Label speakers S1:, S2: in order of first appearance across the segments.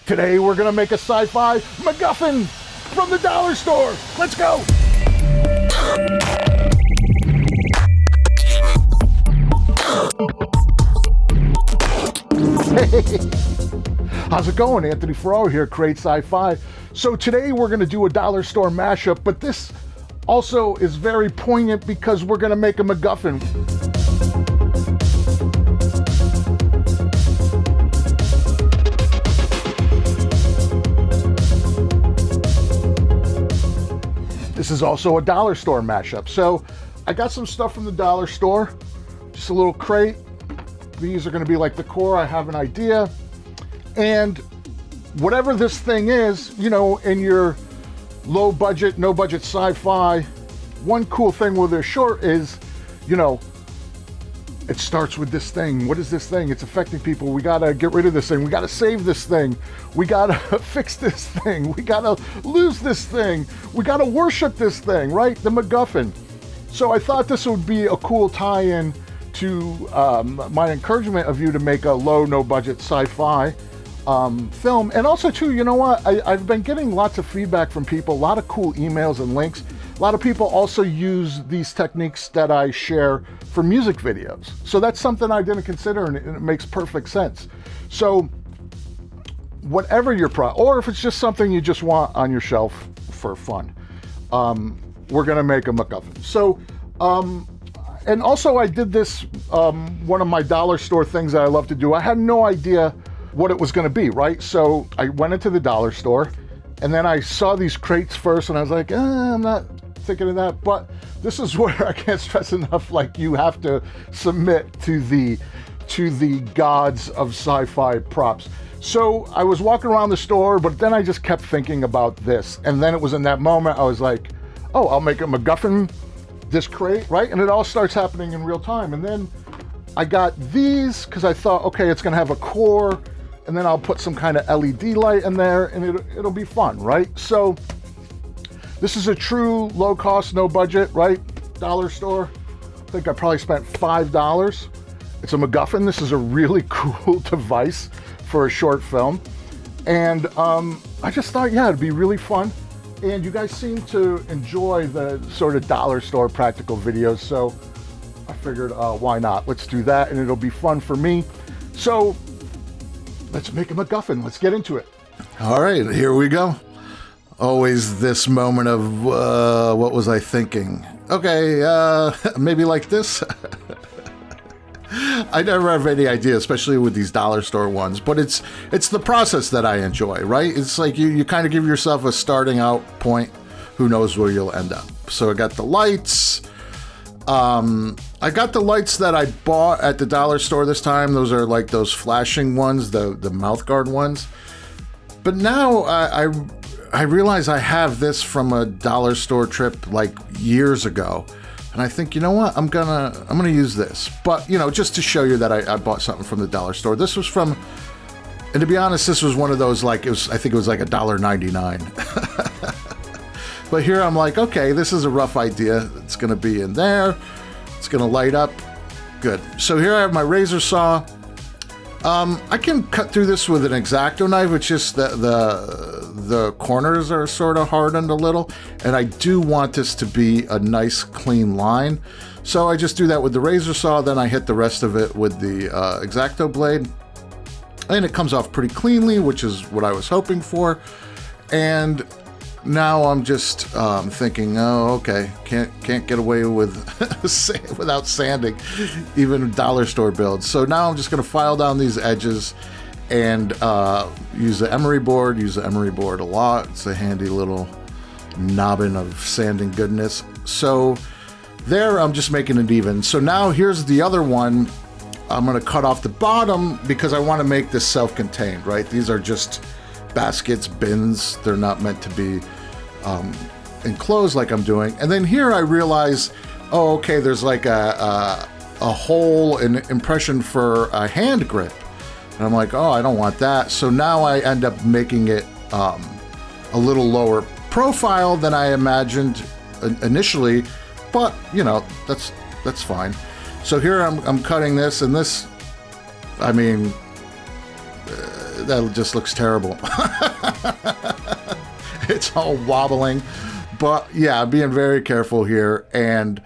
S1: Today we're gonna make a sci-fi Macguffin from the dollar store. Let's go. Hey, how's it going? Anthony Ferraro here, Create Sci-Fi. So today we're gonna do a dollar store mashup, but this also is very poignant because we're gonna make a Macguffin. This is also a dollar store mashup. So I got some stuff from the dollar store, just a little crate. These are gonna be like the core. I have an idea. And whatever this thing is, you know, in your low budget, no budget sci-fi, one cool thing with their short is, you know, it starts with this thing. What is this thing? It's affecting people. We gotta get rid of this thing. We gotta save this thing. We gotta fix this thing. We gotta lose this thing. We gotta worship this thing, right? The Macguffin. So I thought this would be a cool tie-in to my encouragement of you to make a low, no budget sci-fi film. And also too, you know what? I've been getting lots of feedback from people, a lot of cool emails and links. A lot of people also use these techniques that I share for music videos. So that's something I didn't consider, and it makes perfect sense. So whatever your or if it's just something you just want on your shelf for fun, we're gonna make a Macguffin. So, and also I did this, one of my dollar store things that I love to do. I had no idea what it was gonna be, right? So I went into the dollar store, and then I saw these crates first, and I was like, I'm not thinking of that. But this is where I can't stress enough, like, you have to submit to the gods of sci-fi props. So I was walking around the store, but then I just kept thinking about this. And then it was in that moment, I was like, oh, I'll make a Macguffin, this crate, right? And it all starts happening in real time. And then I got these, because I thought, okay, it's gonna have a core, and then I'll put some kind of LED light in there, and it'll be fun, right? So this is a true low cost, no budget, right? Dollar store. I think I probably spent $5. It's a Macguffin. This is a really cool device for a short film. And I just thought, yeah, it'd be really fun. And you guys seem to enjoy the sort of dollar store practical videos. So I figured, why not? Let's do that, and it'll be fun for me. So let's make a Macguffin. Let's get into it.
S2: All right, here we go. Always this moment of what was I thinking? Okay, maybe like this. I never have any idea, especially with these dollar store ones, but it's the process that I enjoy, right? It's like you kind of give yourself a starting out point. Who knows where you'll end up. So I got the lights. I got the lights that I bought at the dollar store this time. Those are like those flashing ones, the mouth guard ones. But now I realize I have this from a dollar store trip like years ago. And I think, you know what, I'm gonna use this. But, you know, just to show you that I bought something from the dollar store. This was from, and to be honest, this was one of those, like, I think it was like $1.99. But here I'm like, okay, this is a rough idea. It's gonna be in there. It's gonna light up. Good. So here I have my razor saw. I can cut through this with an X-Acto knife. It's just the corners are sort of hardened a little, and I do want this to be a nice clean line. So I just do that with the razor saw, then I hit the rest of it with the X-Acto blade, and it comes off pretty cleanly, which is what I was hoping for. And now I'm just thinking, oh, okay, can't get away with without sanding, even dollar store builds. So now I'm just going to file down these edges and use the emery board. Use the emery board a lot. It's a handy little nobbin of sanding goodness. So there, I'm just making it even. So now here's the other one. I'm going to cut off the bottom because I want to make this self-contained, right? These are just baskets, bins. They're not meant to be enclosed like I'm doing. And then here I realize, oh, okay, there's like a hole, an impression for a hand grip. And I'm like, oh, I don't want that. So now I end up making it a little lower profile than I imagined initially, but you know, that's fine. So here I'm cutting this, and this, I mean, that just looks terrible. It's all wobbling. But yeah, being very careful here. And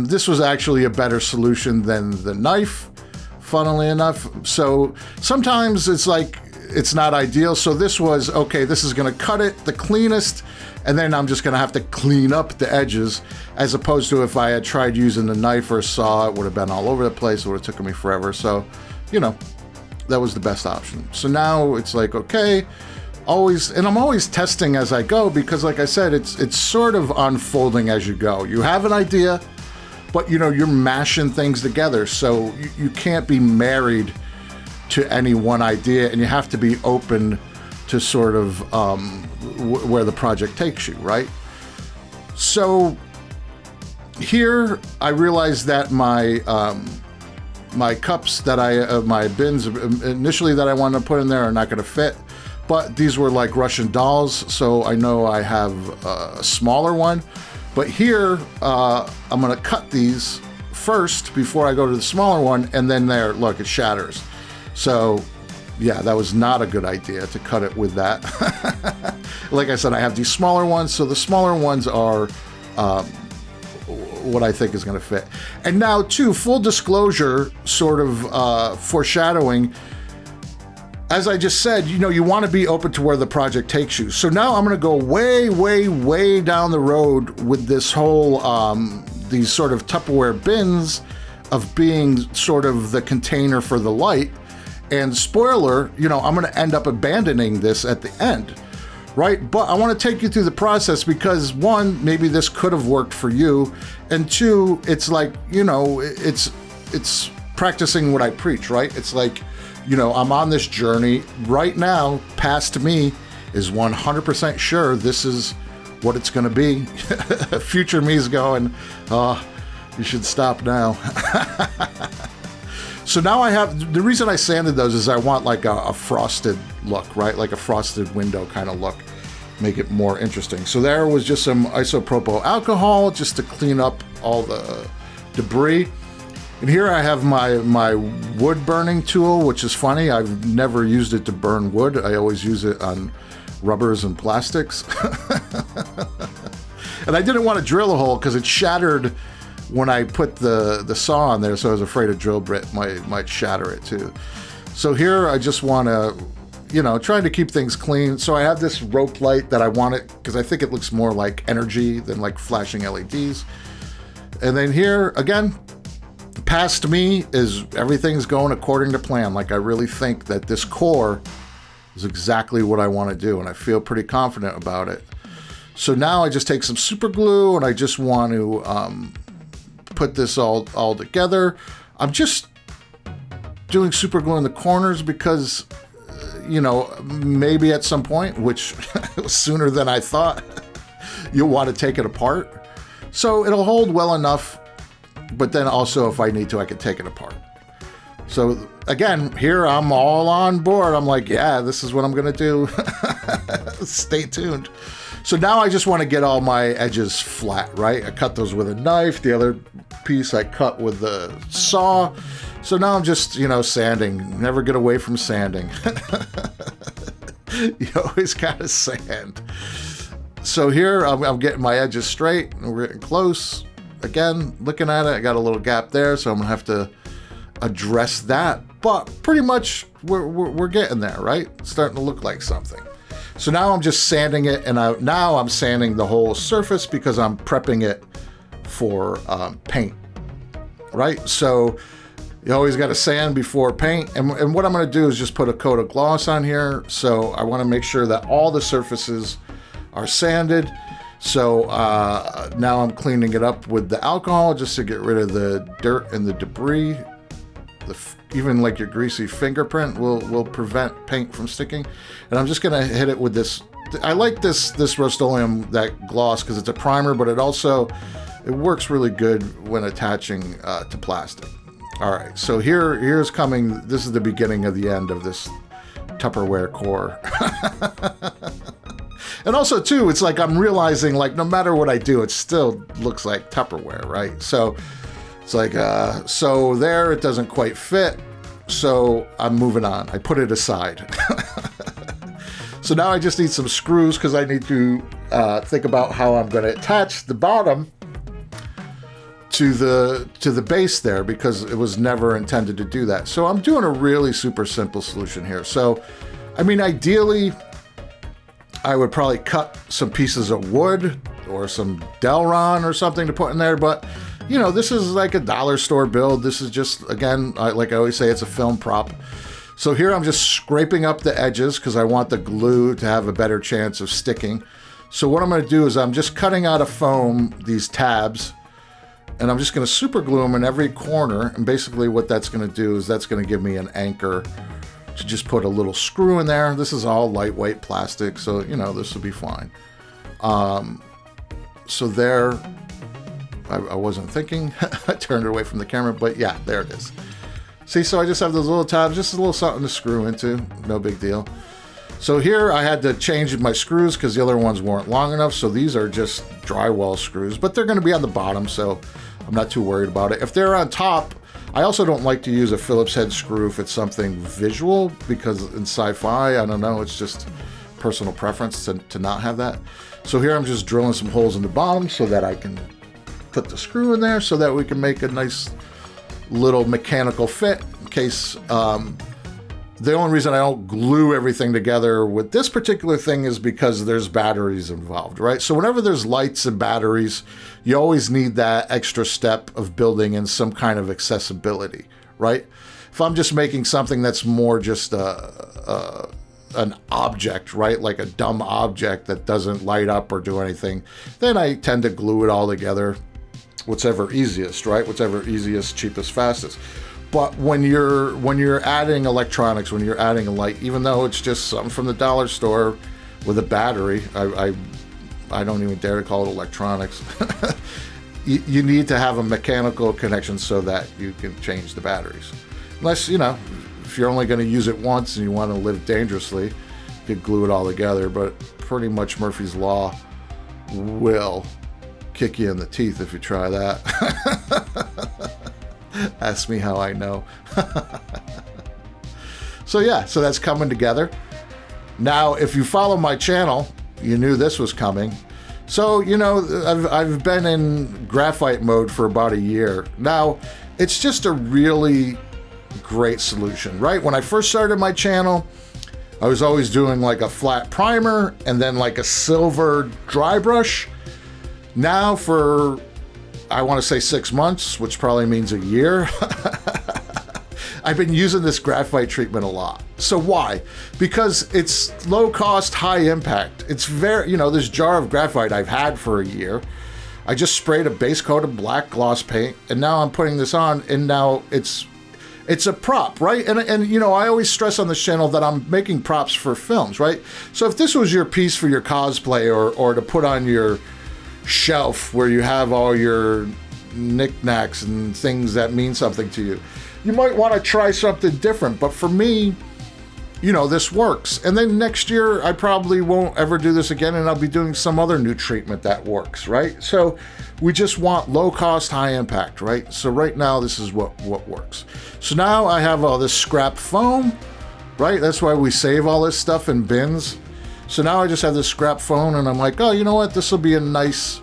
S2: this was actually a better solution than the knife, funnily enough. So sometimes it's like, it's not ideal. So this was, okay, this is going to cut it the cleanest, and then I'm just going to have to clean up the edges, as opposed to if I had tried using the knife or saw, it would have been all over the place. It would have taken me forever. So, you know, that was the best option. So now it's like, okay, and I'm always testing as I go, because like I said, it's sort of unfolding as you go. You have an idea, but you know, you're mashing things together. So you can't be married to any one idea, and you have to be open to sort of where the project takes you, right? So here I realized that my cups that my bins initially that I wanted to put in there are not going to fit, but these were like Russian dolls, so I know I have a smaller one. But here I'm going to cut these first before I go to the smaller one, and then there, look, it shatters. So yeah, that was not a good idea to cut it with that. Like I said, I have these smaller ones, so the smaller ones are what I think is going to fit. And now, too, full disclosure, sort of foreshadowing, as I just said, you know, you want to be open to where the project takes you. So now I'm going to go way, way, way down the road with this whole, these sort of Tupperware bins of being sort of the container for the light. And spoiler, you know, I'm going to end up abandoning this at the end, right? But I want to take you through the process because, one, maybe this could have worked for you. And two, it's like, you know, it's practicing what I preach, right? It's like, you know, I'm on this journey right now. Past me is 100% sure this is what it's going to be. Future me is going, oh, you should stop now. So now I have, the reason I sanded those is I want like a frosted look, right? Like a frosted window kind of look, make it more interesting. So there was just some isopropyl alcohol just to clean up all the debris. And here I have my wood burning tool, which is funny. I've never used it to burn wood. I always use it on rubbers and plastics. And I didn't want to drill a hole because it shattered when I put the saw on there, so I was afraid a drill bit might shatter it too. So here I just want to, you know, trying to keep things clean. So I have this rope light that I want it because I think it looks more like energy than like flashing LEDs. And then here again, past me is everything's going according to plan. Like I really think that this core is exactly what I want to do, and I feel pretty confident about it. So now I just take some super glue and I just want to put this all together. I'm just doing super glue in the corners because, you know, maybe at some point, which sooner than I thought, you'll want to take it apart. So it'll hold well enough, but then also if I need to, I can take it apart. So again, here I'm all on board. I'm like, yeah, this is what I'm going to do. Stay tuned. So now I just want to get all my edges flat, right? I cut those with a knife. The other piece I cut with the saw. So now I'm just, you know, sanding. Never get away from sanding. You always gotta sand. So here I'm getting my edges straight and we're getting close. Again, looking at it, I got a little gap there, so I'm gonna have to address that. But pretty much we're getting there, right? It's starting to look like something. So now I'm just sanding it, and now I'm sanding the whole surface because I'm prepping it for paint, right? So you always got to sand before paint. And what I'm going to do is just put a coat of gloss on here. So I want to make sure that all the surfaces are sanded. So now I'm cleaning it up with the alcohol just to get rid of the dirt and the debris. Even like your greasy fingerprint will prevent paint from sticking. And I'm just gonna hit it with this. I like this Rust-Oleum, that gloss, because it's a primer, but it works really good when attaching to plastic. All right, so here's coming. This is the beginning of the end of this Tupperware core. And also too, it's like I'm realizing, like, no matter what I do, it still looks like Tupperware, right? So it's like, so there, it doesn't quite fit. So I'm moving on. I put it aside. So now I just need some screws because I need to think about how I'm going to attach the bottom to the base there, because it was never intended to do that. So I'm doing a really super simple solution here. So, I mean, ideally, I would probably cut some pieces of wood or some Delron or something to put in there, but you know, this is like a dollar store build. This is just, again, like I always say, it's a film prop. So here I'm just scraping up the edges because I want the glue to have a better chance of sticking. So what I'm going to do is I'm just cutting out of foam these tabs, and I'm just going to super glue them in every corner. And basically what that's going to do is that's going to give me an anchor to just put a little screw in there. This is all lightweight plastic, so you know, this will be fine. So there, I wasn't thinking. I turned away from the camera, but yeah, there it is. See, so I just have those little tabs, just a little something to screw into, no big deal. So here I had to change my screws because the other ones weren't long enough, so these are just drywall screws, but they're going to be on the bottom, so I'm not too worried about it. If they're on top, I also don't like to use a Phillips head screw if it's something visual, because in sci-fi, I don't know, it's just personal preference to not have that. So here I'm just drilling some holes in the bottom so that I can put the screw in there so that we can make a nice little mechanical fit in case. The only reason I don't glue everything together with this particular thing is because there's batteries involved, right? So whenever there's lights and batteries, you always need that extra step of building in some kind of accessibility, right? If I'm just making something that's more just an object, right? Like a dumb object that doesn't light up or do anything, then I tend to glue it all together, whatever easiest, right? Whatever easiest, cheapest, fastest. But when you're adding electronics, when you're adding a light, even though it's just something from the dollar store with a battery, I don't even dare to call it electronics. you need to have a mechanical connection so that you can change the batteries. Unless, you know, if you're only going to use it once and you want to live dangerously, you could glue it all together. But pretty much Murphy's Law will kick you in the teeth if you try that. Ask me how I know. So yeah, so that's coming together. Now, if you follow my channel, you knew this was coming. So, you know, I've been in graphite mode for about a year. Now, it's just a really great solution, right? When I first started my channel, I was always doing like a flat primer and then like a silver dry brush. Now for, I want to say 6 months, which probably means a year, I've been using this graphite treatment a lot. So why? Because it's low cost, high impact. It's very, you know, this jar of graphite I've had for a year. I just sprayed a base coat of black gloss paint, and now I'm putting this on, and now it's a prop, right? And you know, I always stress on this channel that I'm making props for films, right? So if this was your piece for your cosplay or to put on your shelf where you have all your knickknacks and things that mean something to you, you might want to try something different. But for me, you know, this works. And then next year, I probably won't ever do this again, and I'll be doing some other new treatment that works, right? So we just want low cost, high impact, right? So right now, this is what works. So now I have all this scrap foam, right? That's why we save all this stuff in bins. So now I just have this scrap foam, and I'm like, oh, you know what? This will be a nice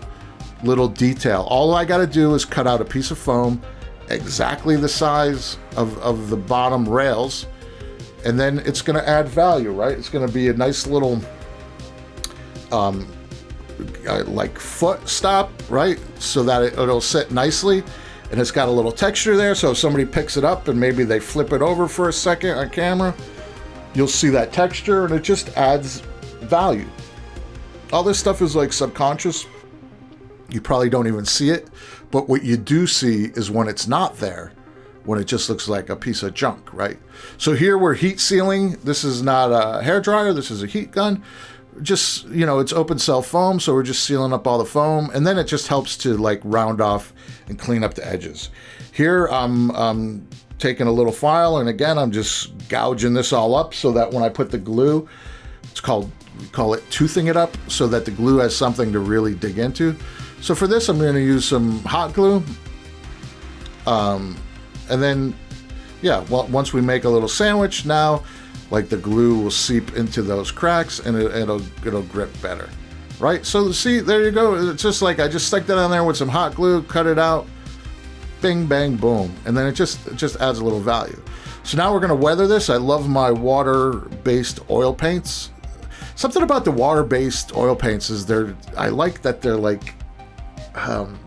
S2: little detail. All I got to do is cut out a piece of foam exactly the size of the bottom rails, and then it's going to add value, right? It's going to be a nice little like foot stop, right? So that it'll sit nicely, and it's got a little texture there. So if somebody picks it up and maybe they flip it over for a second on camera, you'll see that texture, and it just adds value. All this stuff is like subconscious. You probably don't even see it, but what you do see is when it's not there, when it just looks like a piece of junk, right? So here we're heat sealing. This is not a hair dryer. This is a heat gun. Just, you know, it's open cell foam, so we're just sealing up all the foam, and then it just helps to like round off and clean up the edges. Here I'm taking a little file, and again, I'm just gouging this all up so that when I put the glue, we call it toothing it up, so that the glue has something to really dig into. So for this, I'm going to use some hot glue, and then yeah, well, once we make a little sandwich, now like the glue will seep into those cracks and it'll grip better, right? So see, there you go. It's just like I just stuck that on there with some hot glue, cut it out, bing, bang, boom, and then it just adds a little value. So now we're gonna weather this. I love my water-based oil paints. Something about the water-based oil paints is I like that they're like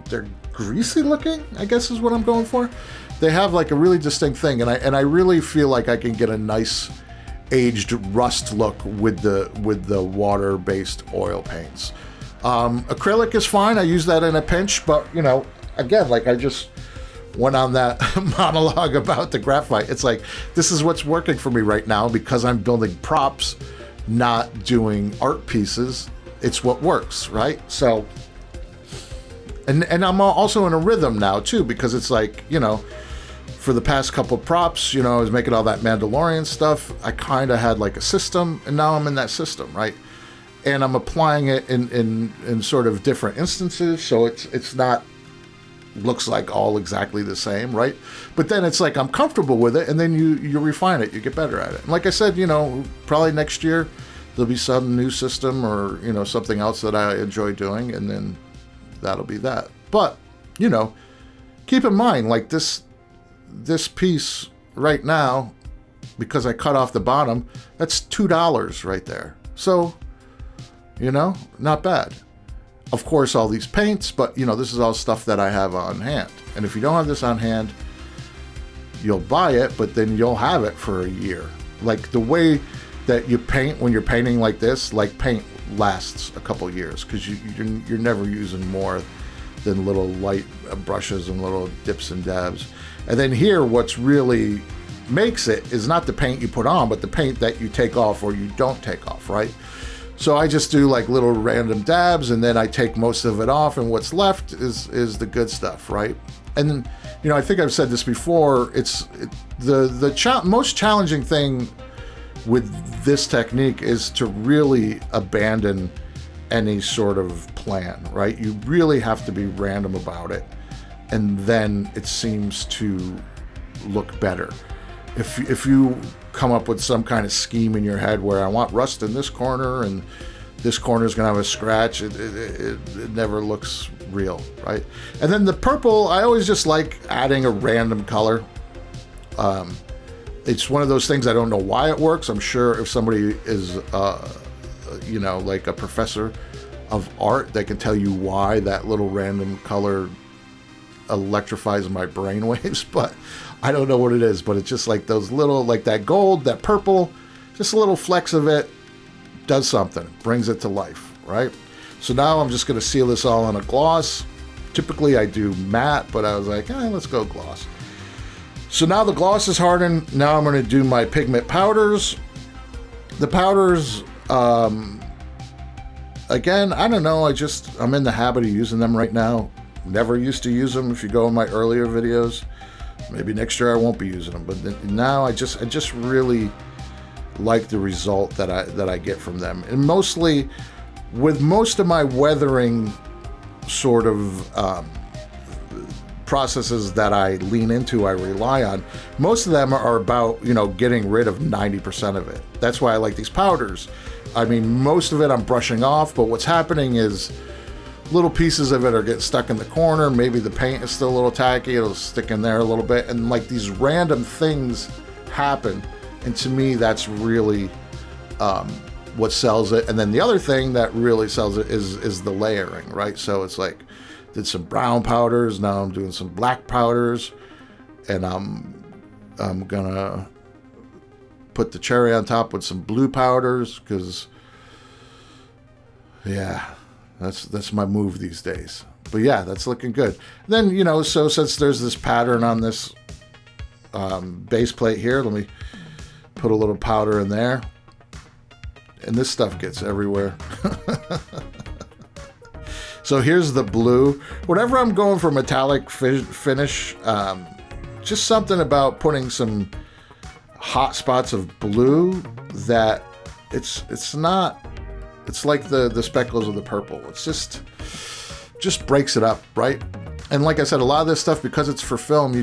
S2: they're greasy looking, I guess is what I'm going for. They have like a really distinct thing, and I really feel like I can get a nice aged rust look with the water-based oil paints. Acrylic is fine. I use that in a pinch, but you know, again, like I just went on that monologue about the graphite. It's like, this is what's working for me right now because I'm building props, not doing art pieces. It's what works, right? So, and I'm also in a rhythm now too, because it's like, you know, for the past couple of props, you know, I was making all that Mandalorian stuff. I kind of had like a system, and now I'm in that system, right? And I'm applying it in sort of different instances, so it's not looks like all exactly the same, right? But then it's like I'm comfortable with it, and then you refine it, you get better at it. And like I said, you know, probably next year there'll be some new system or, you know, something else that I enjoy doing, and then that'll be that. But, you know, keep in mind, like this piece right now, because I cut off the bottom, that's $2 right there. So, you know, not bad. Of course, all these paints, but, you know, this is all stuff that I have on hand. And if you don't have this on hand, you'll buy it, but then you'll have it for a year. Like the way that you paint when you're painting like this, like paint lasts a couple years because you're never using more than little light brushes and little dips and dabs. And then here, what's really makes it is not the paint you put on, but the paint that you take off or you don't take off, right? So I just do like little random dabs, and then I take most of it off, and what's left is the good stuff, right? And then, you know, I think I've said this before. The most challenging thing with this technique is to really abandon any sort of plan, right? You really have to be random about it, and then it seems to look better. If you come up with some kind of scheme in your head where I want rust in this corner and this corner is going to have a scratch, it never looks real, right? And then the purple, I always just like adding a random color. It's one of those things, I don't know why it works. I'm sure if somebody is, you know, like a professor of art, they can tell you why that little random color electrifies my brainwaves, but I don't know what it is. But it's just like those little, like that gold, that purple, just a little flecks of it does something, brings it to life, right? So now I'm just going to seal this all in a gloss. Typically I do matte, but I was like, let's go gloss. So now the gloss is hardened. Now I'm going to do my pigment powders. The powders, again, I don't know. I'm in the habit of using them right now. Never used to use them. If you go in my earlier videos, maybe next year I won't be using them. But now I just really like the result that I get from them. And mostly, with most of my weathering sort of processes that I lean into, I rely on, most of them are about, you know, getting rid of 90% of it. That's why I like these powders. I mean, most of it I'm brushing off, but what's happening is little pieces of it are getting stuck in the corner. Maybe the paint is still a little tacky, it'll stick in there a little bit, and like these random things happen, and to me that's really what sells it. And then the other thing that really sells it is the layering, right? So it's like, did some brown powders, now I'm doing some black powders, and I'm gonna put the cherry on top with some blue powders, because yeah, that's my move these days. But yeah, that's looking good. Then, you know, so since there's this pattern on this base plate here, let me put a little powder in there, and this stuff gets everywhere. So here's the blue. Whenever I'm going for metallic finish, just something about putting some hot spots of blue that it's not, it's like the speckles of the purple. It's just breaks it up, right? And like I said, a lot of this stuff, because it's for film,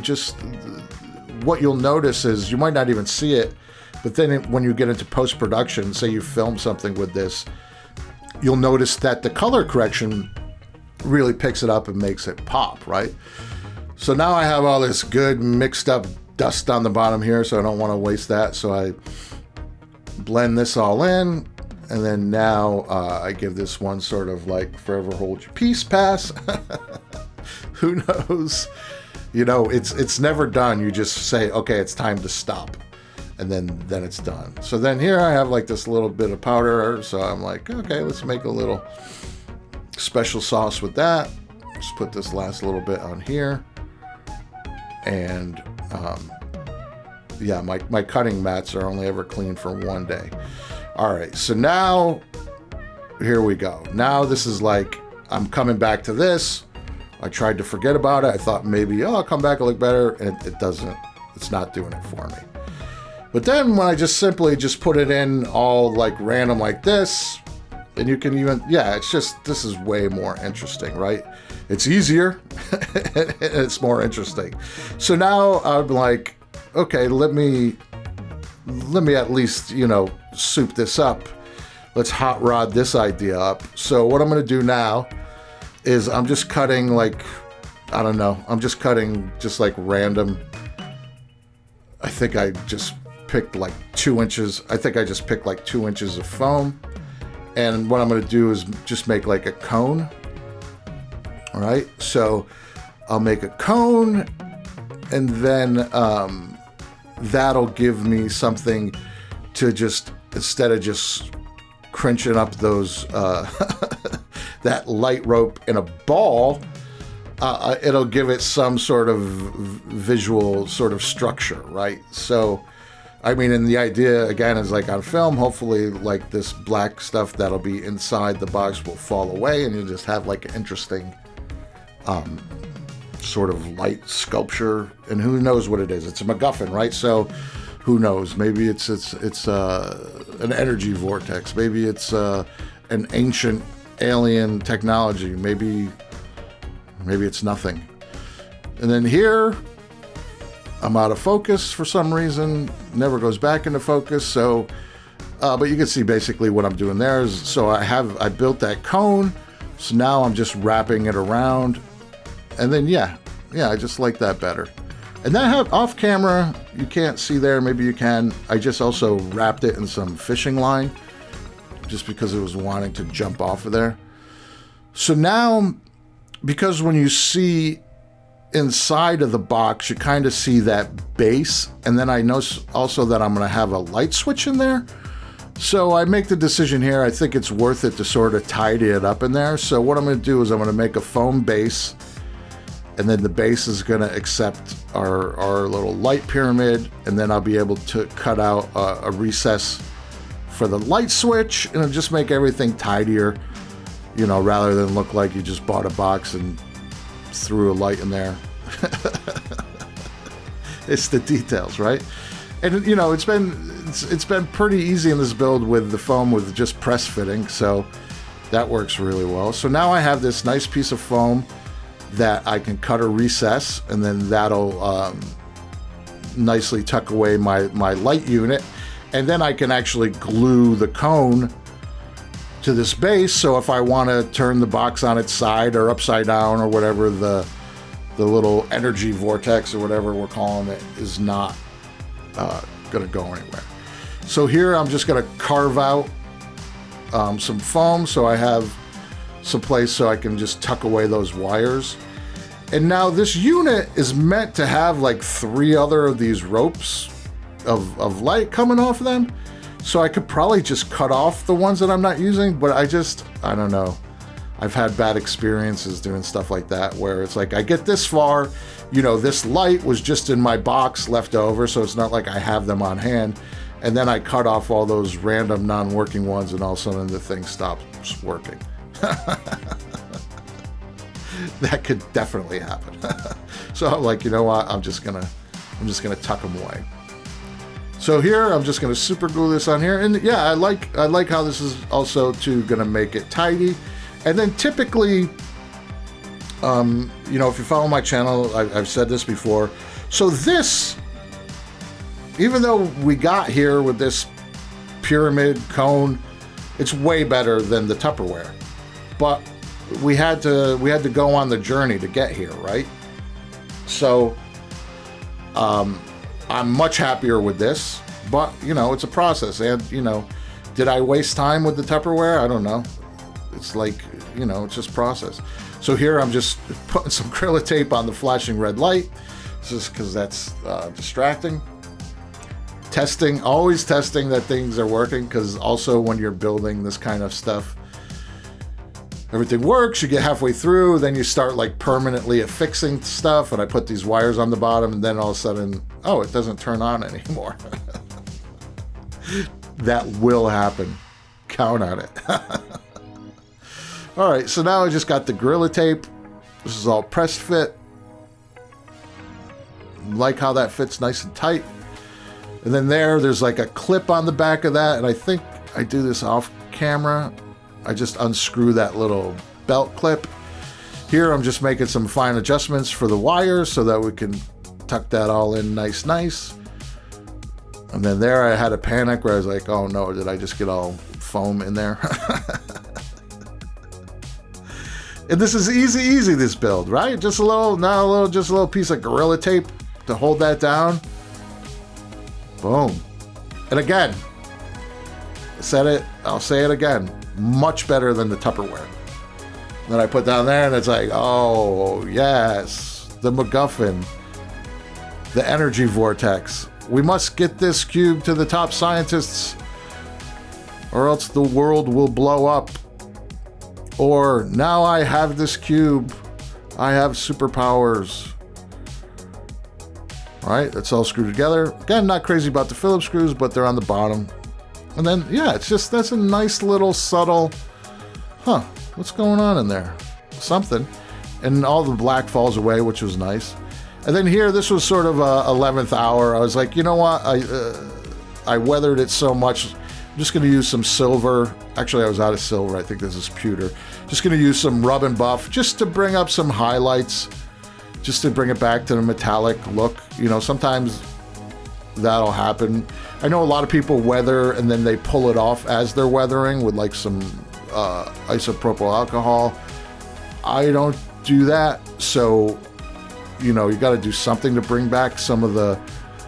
S2: what you'll notice is you might not even see it, but then when you get into post-production, say you film something with this, you'll notice that the color correction really picks it up and makes it pop, right? So now I have all this good mixed up dust on the bottom here, so I don't want to waste that. So I blend this all in, and then now I give this one sort of like forever hold your peace pass. Who knows? You know, it's never done. You just say, okay, it's time to stop. And then it's done. So then here I have like this little bit of powder. So I'm like, okay, let's make a little special sauce with that. Just put this last little bit on here. And yeah, my cutting mats are only ever cleaned for one day. All right, so now here we go. Now this is like, I'm coming back to this. I tried to forget about it. I thought maybe, oh, I'll come back and look better. And it doesn't, it's not doing it for me. But then when I just simply just put it in all like random like this, and you can even, yeah, it's just, this is way more interesting, right? It's easier, and it's more interesting. So now I'm like, okay, let me at least, you know, soup this up. Let's hot rod this idea up. So what I'm gonna do now is I'm just cutting like, I don't know, I'm just cutting just like random. I think I just picked like 2 inches. I think I just picked like 2 inches of foam. And what I'm going to do is just make like a cone. All right. So I'll make a cone, and then that'll give me something to just, instead of just crunching up those, that light rope in a ball, it'll give it some sort of visual sort of structure, right? So, I mean, and the idea, again, is like on film, hopefully like this black stuff that'll be inside the box will fall away, and you'll just have like an interesting sort of light sculpture, and who knows what it is. It's a Macguffin, right? So who knows? Maybe it's an energy vortex. Maybe it's an ancient alien technology. Maybe it's nothing. And then here, I'm out of focus for some reason. Never goes back into focus. So, but you can see basically what I'm doing there is, so I built that cone. So now I'm just wrapping it around. And then, yeah, I just like that better. And then off camera, you can't see there, maybe you can. I just also wrapped it in some fishing line just because it was wanting to jump off of there. So now, because when you see inside of the box, you kind of see that base, and then I know also that I'm going to have a light switch in there. So I make the decision here, I think it's worth it to sort of tidy it up in there. So what I'm going to do is I'm going to make a foam base, and then the base is going to accept our little light pyramid, and then I'll be able to cut out a recess for the light switch, and it'll just make everything tidier, you know, rather than look like you just bought a box and threw a light in there. It's the details, right? And you know, it's been pretty easy in this build with the foam with just press fitting, so that works really well. So now I have this nice piece of foam that I can cut a recess, and then that'll nicely tuck away my light unit, and then I can actually glue the cone to this base. So if I want to turn the box on its side or upside down or whatever, the little energy vortex or whatever we're calling it is not going to go anywhere. So here I'm just going to carve out some foam so I have some place so I can just tuck away those wires. And now this unit is meant to have like 3 other of these ropes of light coming off of them. So I could probably just cut off the ones that I'm not using, but I don't know. I've had bad experiences doing stuff like that where it's like I get this far, you know, this light was just in my box left over, so it's not like I have them on hand. And then I cut off all those random non-working ones, and all of a sudden the thing stops working. That could definitely happen. So I'm like, you know what? I'm just gonna tuck them away. So here I'm just gonna super glue this on here, and yeah, I like how this is also gonna make it tidy. And then typically, you know, if you follow my channel, I've said this before. So this even though we got here with this pyramid cone, it's way better than the Tupperware. But we had to go on the journey to get here, right? So I'm much happier with this, but you know, it's a process. And you know, did I waste time with the Tupperware? I don't know. It's like, you know, it's just process. So here I'm just putting some Gorilla Tape on the flashing red light, just because that's distracting. Testing, always testing that things are working, because also when you're building this kind of stuff, everything works, you get halfway through, then you start like permanently affixing stuff, and I put these wires on the bottom, and then all of a sudden, oh, it doesn't turn on anymore. That will happen. Count on it. All right, so now I just got the Gorilla Tape. This is all press fit. Like how that fits nice and tight. And then there's like a clip on the back of that, and I think I do this off camera. I just unscrew that little belt clip. Here I'm just making some fine adjustments for the wires so that we can tuck that all in nice. And then there I had a panic where I was like, oh no, did I just get all foam in there? And this is easy, this build, right? Just a little piece of Gorilla Tape to hold that down. Boom. And again, I said it, I'll say it again, much better than the Tupperware. And then I put down there and it's like, oh yes, the Macguffin, the energy vortex. We must get this cube to the top scientists or else the world will blow up. Or now I have this cube, I have superpowers. All right, that's all screwed together. Again, not crazy about the Phillips screws, but they're on the bottom. And then, yeah, that's a nice little subtle, what's going on in there? Something. And all the black falls away, which was nice. And then here, this was sort of a 11th hour. I was like, you know what? I weathered it so much. I'm just going to use some silver. Actually, I was out of silver. I think this is pewter. Just going to use some rub and buff just to bring up some highlights, just to bring it back to the metallic look. You know, sometimes that'll happen. I know a lot of people weather and then they pull it off as they're weathering with like some isopropyl alcohol. I don't do that. So, you know, you got to do something to bring back some of the,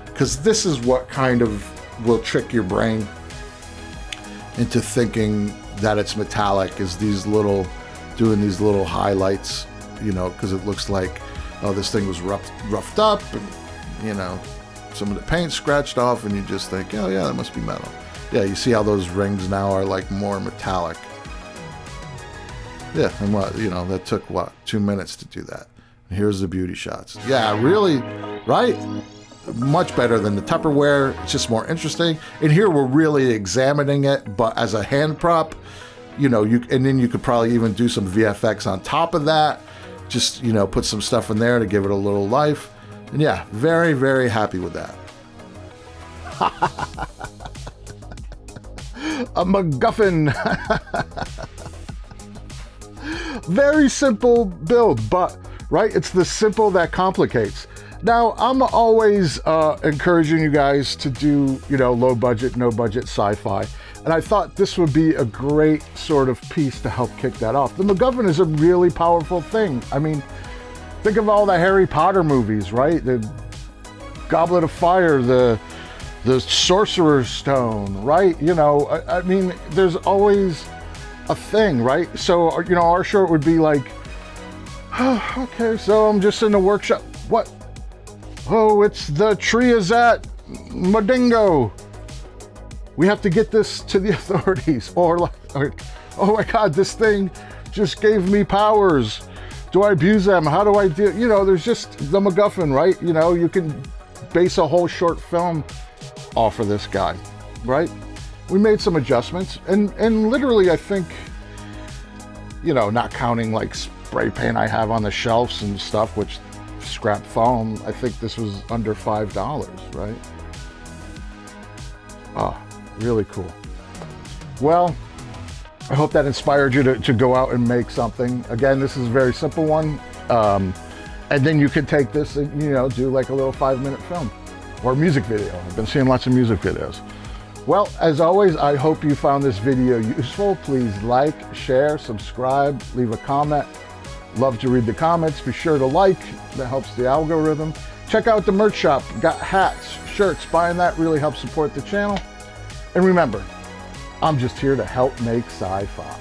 S2: because this is what kind of will trick your brain into thinking that it's metallic, is doing these little highlights, you know, because it looks like, oh, this thing was roughed up and, you know, some of the paint scratched off, and you just think, oh yeah, that must be metal. Yeah, you see how those rings now are like more metallic. Yeah, and that took 2 minutes to do that. And here's the beauty shots. Yeah, really, right? Much better than the Tupperware. It's just more interesting. And here we're really examining it, but as a hand prop, you know, and then you could probably even do some VFX on top of that. Just, you know, put some stuff in there to give it a little life. And yeah, very, very happy with that.
S1: A Macguffin. Very simple build, but, right, it's the simple that complicates. Now, I'm always encouraging you guys to do, you know, low budget, no budget sci-fi. And I thought this would be a great sort of piece to help kick that off. The Macguffin is a really powerful thing. I mean, think of all the Harry Potter movies, right? The Goblet of Fire, the Sorcerer's Stone, right? You know, I mean, there's always a thing, right? So, you know, our short would be like, oh, okay, so I'm just in the workshop. What? Oh, it's the Triazat Madingo. We have to get this to the authorities. Or oh my God, this thing just gave me powers. Do I abuse them? How do I do? You know, there's just the Macguffin, right? You know, you can base a whole short film off of this guy, right? We made some adjustments, and literally, I think, you know, not counting like spray paint I have on the shelves and stuff, which scrap foam, I think this was under $5, right? Oh, really cool. Well, I hope that inspired you to go out and make something. Again, this is a very simple one. And then you could take this and, you know, do like a little 5-minute film. or music video. I've been seeing lots of music videos. Well, as always, I hope you found this video useful. Please like, share, subscribe, leave a comment. Love to read the comments. Be sure to like, that helps the algorithm. Check out the merch shop. Got hats, shirts. Buying that really helps support the channel. And remember, I'm just here to help make sci-fi.